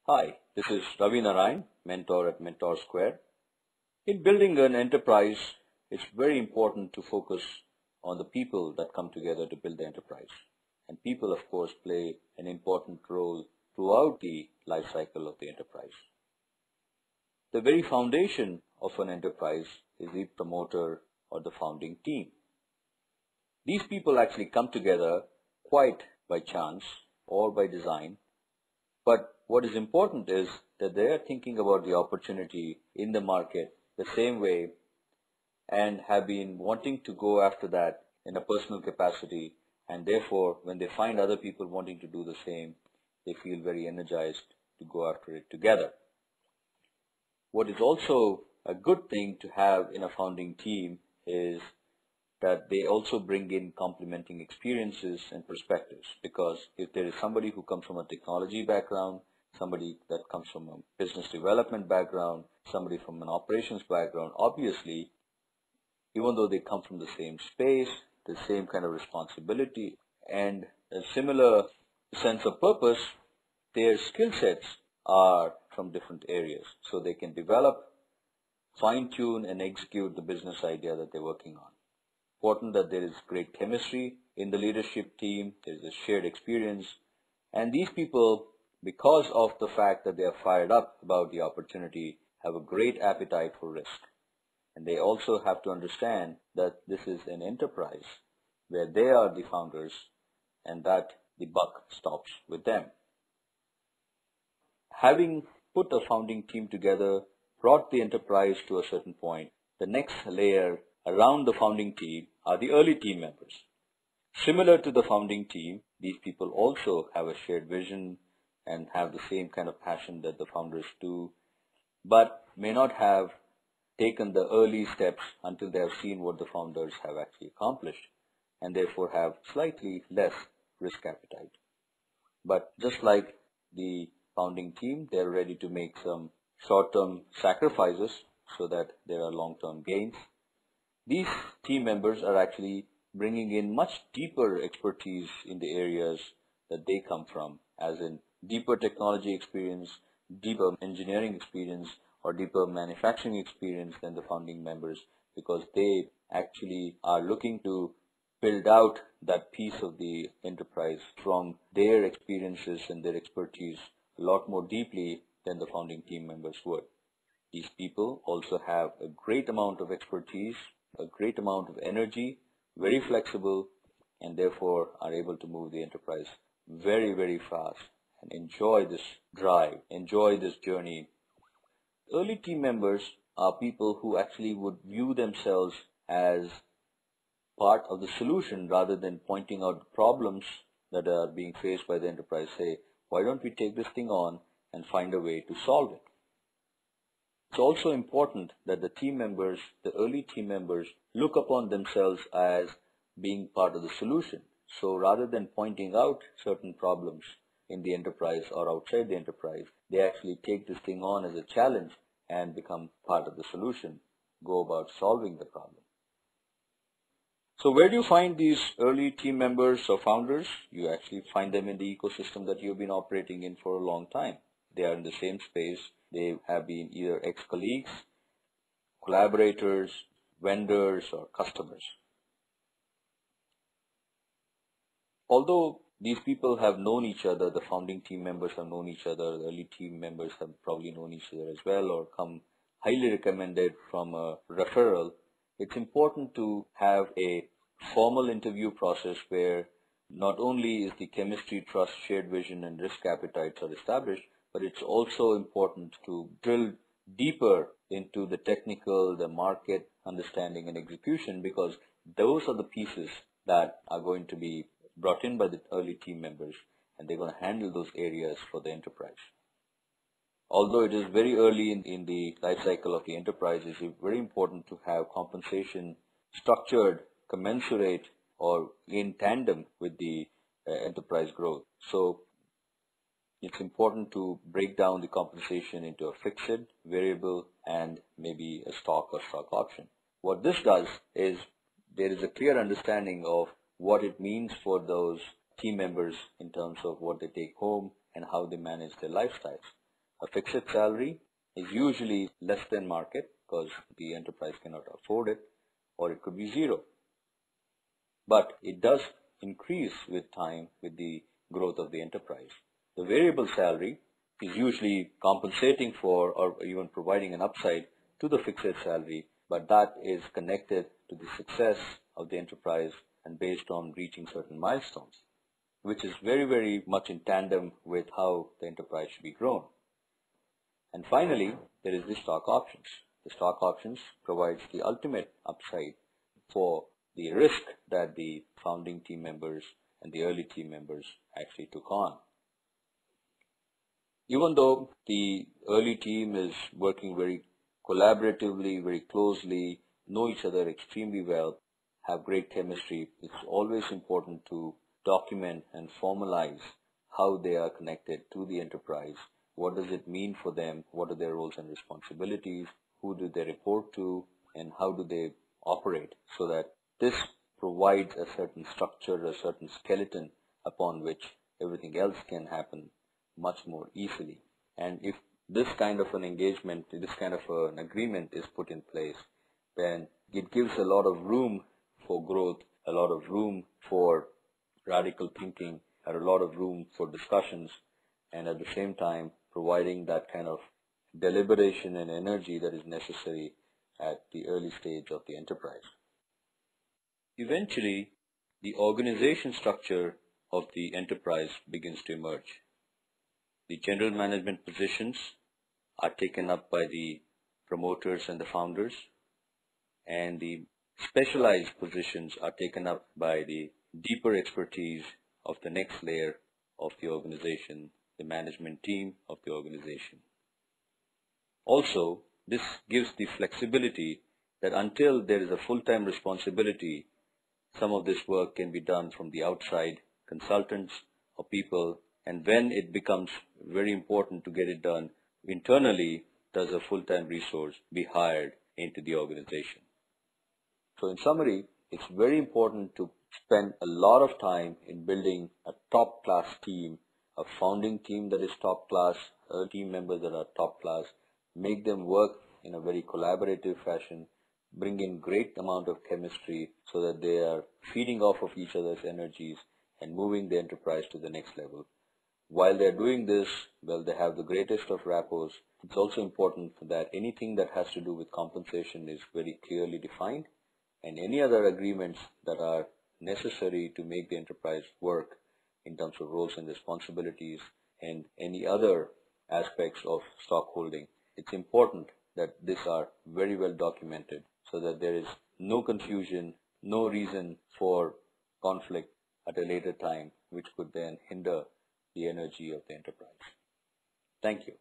Hi, this is Ravi Narayan, mentor at MentorSquare. In building an enterprise, it's very important to focus on the people that come together to build the enterprise. And people, of course, play an important role throughout the life cycle of the enterprise. The very foundation of an enterprise is the promoter or the founding team. These people actually come together quite by chance or by design. But what is important is that they are thinking about the opportunity in the market the same way and have been wanting to go after that in a personal capacity, and therefore when they find other people wanting to do the same, they feel very energized to go after it together. What is also a good thing to have in a founding team is that they also bring in complementing experiences and perspectives, because if there is somebody who comes from a technology background, somebody that comes from a business development background, somebody from an operations background, obviously, even though they come from the same space, the same kind of responsibility, and a similar sense of purpose, their skill sets are from different areas. So they can develop, fine-tune, and execute the business idea that they're working on. Important that there is great chemistry in the leadership team, there is a shared experience, and these people, because of the fact that they are fired up about the opportunity, have a great appetite for risk. And they also have to understand that this is an enterprise where they are the founders and that the buck stops with them. Having put a founding team together, brought the enterprise to a certain point, the next layer around the founding team are the early team members. Similar to the founding team, these people also have a shared vision and have the same kind of passion that the founders do, but may not have taken the early steps until they have seen what the founders have actually accomplished, and therefore have slightly less risk appetite. But just like the founding team, they're ready to make some short-term sacrifices so that there are long-term gains. These team members are actually bringing in much deeper expertise in the areas that they come from, as in deeper technology experience, deeper engineering experience, or deeper manufacturing experience than the founding members, because they actually are looking to build out that piece of the enterprise from their experiences and their expertise a lot more deeply than the founding team members would. These people also have a great amount of expertise, a great amount of energy, very flexible, and therefore are able to move the enterprise very, very fast and enjoy this drive, enjoy this journey. Early team members are people who actually would view themselves as part of the solution rather than pointing out problems that are being faced by the enterprise. Say, why don't we take this thing on and find a way to solve it? It's also important that the team members, the early team members, look upon themselves as being part of the solution. So rather than pointing out certain problems in the enterprise or outside the enterprise, they actually take this thing on as a challenge and become part of the solution, go about solving the problem. So where do you find these early team members or founders? You actually find them in the ecosystem that you've been operating in for a long time. They are in the same space. They have been either ex-colleagues, collaborators, vendors, or customers. Although these people have known each other, the founding team members have known each other, the early team members have probably known each other as well, or come highly recommended from a referral, it's important to have a formal interview process where not only is the chemistry, trust, shared vision, and risk appetites are established, but it's also important to drill deeper into the technical, the market understanding and execution, because those are the pieces that are going to be brought in by the early team members, and they're going to handle those areas for the enterprise. Although it is very early in the life cycle of the enterprise, it's very important to have compensation structured, commensurate, or in tandem with the enterprise growth. So it's important to break down the compensation into a fixed, variable, and maybe a stock or stock option. What this does is there is a clear understanding of what it means for those team members in terms of what they take home and how they manage their lifestyles. A fixed salary is usually less than market because the enterprise cannot afford it, or it could be zero. But it does increase with time with the growth of the enterprise. The variable salary is usually compensating for or even providing an upside to the fixed salary, but that is connected to the success of the enterprise and based on reaching certain milestones, which is very, very much in tandem with how the enterprise should be grown. And finally, there is the stock options. The stock options provides the ultimate upside for the risk that the founding team members and the early team members actually took on. Even though the early team is working very collaboratively, very closely, know each other extremely well, have great chemistry, it's always important to document and formalize how they are connected to the enterprise. What does it mean for them? What are their roles and responsibilities? Who do they report to? And how do they operate? So that this provides a certain structure, a certain skeleton upon which everything else can happen much more easily. And if this kind of an engagement, this kind of an agreement is put in place, then it gives a lot of room for growth, a lot of room for radical thinking, and a lot of room for discussions, and at the same time providing that kind of deliberation and energy that is necessary at the early stage of the enterprise. Eventually, the organization structure of the enterprise begins to emerge. The general management positions are taken up by the promoters and the founders, and the specialized positions are taken up by the deeper expertise of the next layer of the organization, the management team of the organization. Also, this gives the flexibility that until there is a full-time responsibility, some of this work can be done from the outside, consultants or people, and when it becomes very important to get it done internally, does a full-time resource be hired into the organization. So in summary, it's very important to spend a lot of time in building a top-class team, a founding team that is top-class, team members that are top-class, make them work in a very collaborative fashion, bring in great amount of chemistry so that they are feeding off of each other's energies and moving the enterprise to the next level. While they're doing this, well, they have the greatest of rapports. It's also important that anything that has to do with compensation is very clearly defined, and any other agreements that are necessary to make the enterprise work in terms of roles and responsibilities and any other aspects of stockholding, it's important that these are very well documented so that there is no confusion, no reason for conflict at a later time, which could then hinder the energy of the enterprise. Thank you.